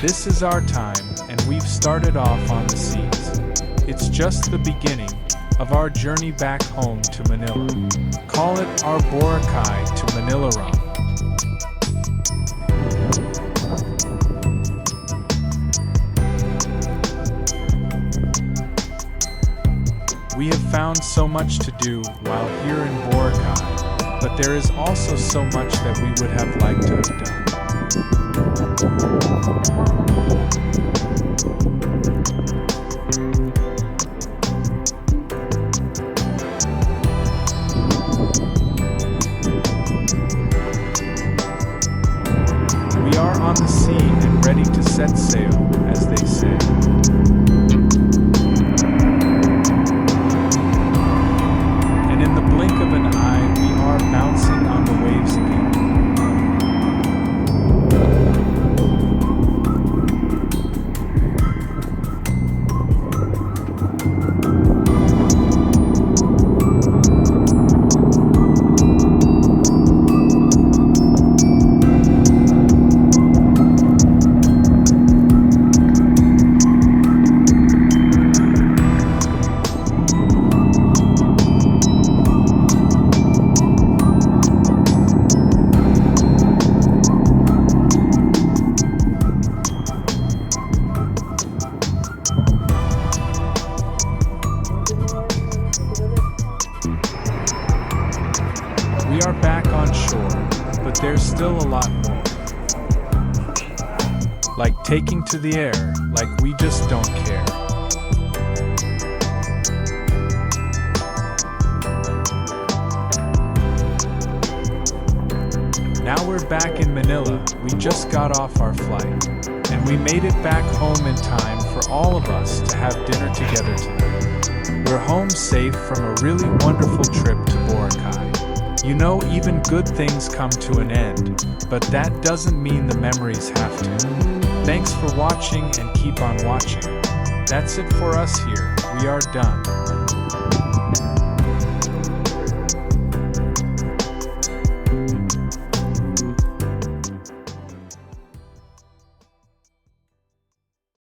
This is our time, and we've started off on the seas. It's just the beginning of our journey back home to Manila. Call it our Boracay to Manila run. We have found so much to do while here in Boracay, but there is also so much that we would have liked to have done. We are on the sea and ready to set sail, as they say. And in the blink of an eye, we are bouncing on the waves again. We are back on shore, but there's still a lot more. Like taking to the air, like we just don't care. Now we're back in Manila, we just got off our flight, and we made it back home in time for all of us to have dinner together tonight. We're home safe from a really wonderful trip to Boracay. You know, even good things come to an end, but that doesn't mean the memories have to. Thanks for watching and keep on watching. That's it for us here. We are done.